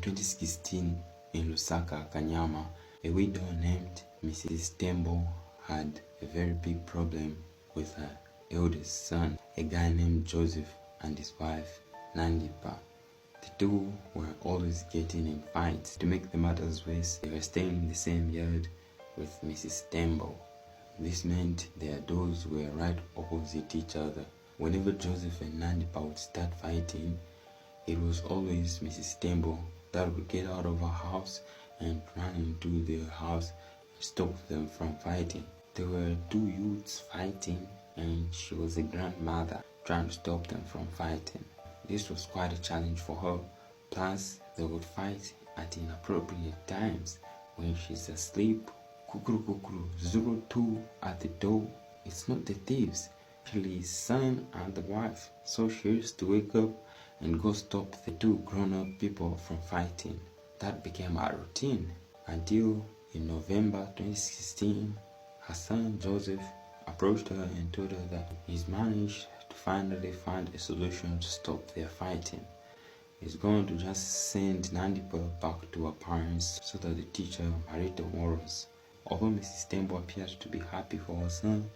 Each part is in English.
2016, in Lusaka, Kanyama, a widow named Mrs. Tembo had a very big problem with her eldest son, a guy named Joseph, and his wife, Nandipa. The two were always getting in fights. To make the matters worse, they were staying in the same yard with Mrs. Tembo. This meant their doors were right opposite each other. Whenever Joseph and Nandipa would start fighting, it was always Mrs. Tembo that would get out of her house and run into their house and stop them from fighting. There were two youths fighting, and she was a grandmother trying to stop them from fighting. This was quite a challenge for her. Plus, they would fight at inappropriate times when she's asleep. Kukuru kukuru, 02 at the door. It's not the thieves, actually his son and the wife. So she used to wake up and go stop the two grown-up people from fighting. That became her routine until in November 2016, her son Joseph approached her and told her that he's managed to finally find a solution to stop their fighting. He's going to just send Nandipa back to her parents so that they teach her marital morals. Although Mrs. Tembo appeared to be happy for her son,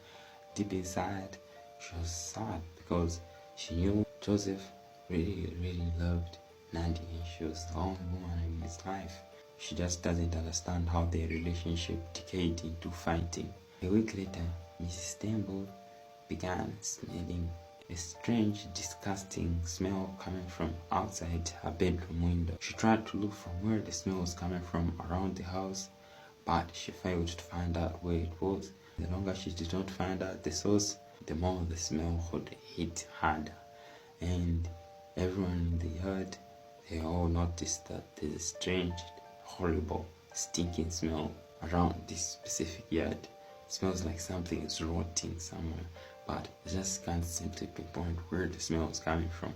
deep inside she was sad because she knew Joseph really loved Nandi, and she was the only woman in his life. She just doesn't understand how their relationship decayed into fighting. A week later, Mrs. Tembo began smelling a strange, disgusting smell coming from outside her bedroom window. She tried to look from where the smell was coming from around the house, but she failed to find out where it was. The longer she did not find out the source, the more the smell would hit harder. And everyone in the yard, they all noticed that there's a strange, horrible, stinking smell around this specific yard. It smells like something is rotting somewhere, but they just can't simply pinpoint where the smell is coming from.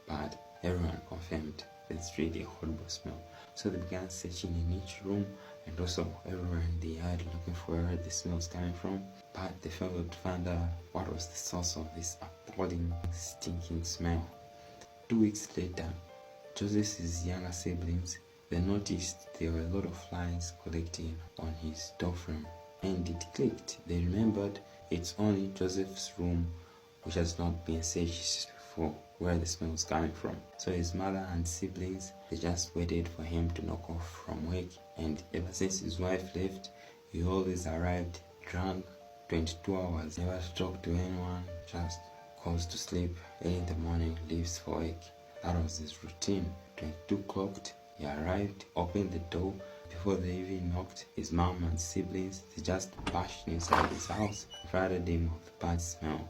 But everyone confirmed it's really a horrible smell. So they began searching in each room and also everywhere in the yard looking for where the smell is coming from. But they failed to find out what was the source of this appalling, stinking smell. 2 weeks later, Joseph's younger siblings, they noticed there were a lot of flies collecting on his door frame, and it clicked. They remembered it's only Joseph's room which has not been searched for where the smell was coming from. So his mother and siblings, they just waited for him to knock off from work, and ever since his wife left, he always arrived drunk 22 hours, never to talk to anyone, just goes to sleep, early in the morning, leaves for work. That was his routine. 22 clocked, he arrived, opened the door. Before they even knocked, his mom and siblings, they just bashed inside his house, flooded him with bad smell.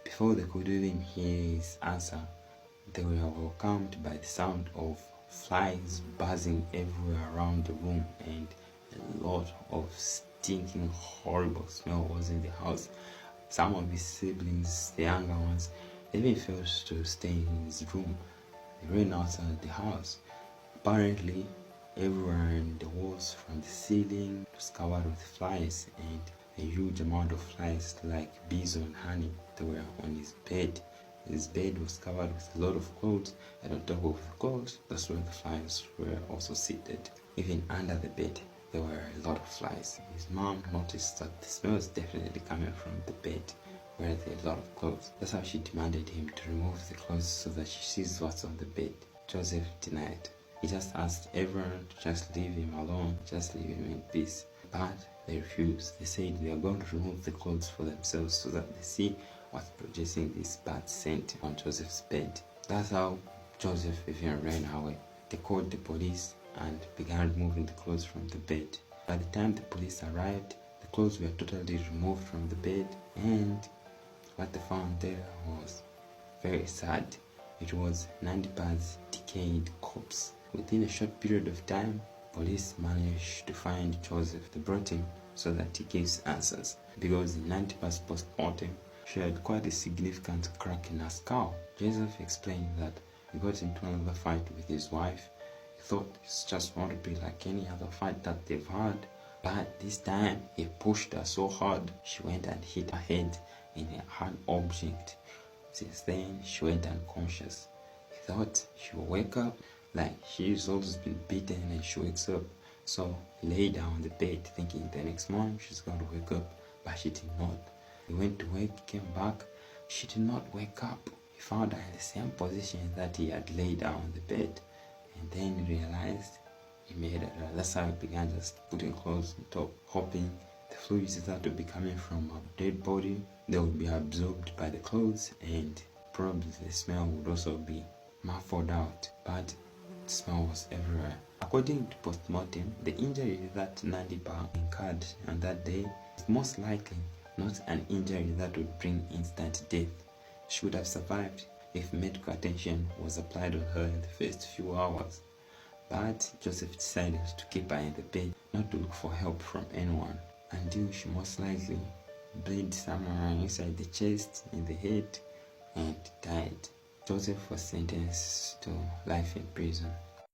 Before they could even hear his answer, they were welcomed by the sound of flies buzzing everywhere around the room, and a lot of stinking, horrible smell was in the house. Some of his siblings, the younger ones, they even failed to stay in his room. They ran outside the house. Apparently, everywhere in the walls from the ceiling was covered with flies, and a huge amount of flies like bees on honey. They were on his bed. His bed was covered with a lot of clothes, and on top of the clothes, that's where the flies were also seated. Even under the bed, there were a lot of flies. His mom noticed that the smell was definitely coming from the bed where there were a lot of clothes. That's how she demanded him to remove the clothes so that she sees what's on the bed. Joseph denied. He just asked everyone to just leave him alone, just leave him in peace. But they refused. They said they are going to remove the clothes for themselves so that they see what's producing this bad scent on Joseph's bed. That's how Joseph even ran away. They called the police and began removing the clothes from the bed. By the time the police arrived, the clothes were totally removed from the bed, and what they found there was very sad. It was Nandipa's decayed corpse. Within a short period of time, police managed to find Joseph. They brought him so that he gives answers, because in Nandipa's post-mortem, she had quite a significant crack in her skull. Joseph explained that he got into another fight with his wife. He thought it's just going to be like any other fight that they've had, but this time he pushed her so hard she went and hit her head in a hard object. Since then, she went unconscious. He thought she would wake up, Like, she's always been beaten and she wakes up. So he lay down on the bed thinking the next morning she's going to wake up, but she did not. He went to work, came back, she did not wake up. He found her in the same position that he had laid down on the bed, and then he realized he made her. That's how he began just putting clothes on top, hoping the fluids that would be coming from her dead body, they would be absorbed by the clothes, and probably the smell would also be muffled out. But the smell was everywhere. According to post-mortem, the injury that Nandipa incurred on that day is most likely not an injury that would bring instant death. She would have survived if medical attention was applied on her in the first few hours. But Joseph decided to keep her in the bed, not to look for help from anyone, until she most likely bled somewhere inside the chest, in the head, and died. Joseph was sentenced to life in prison.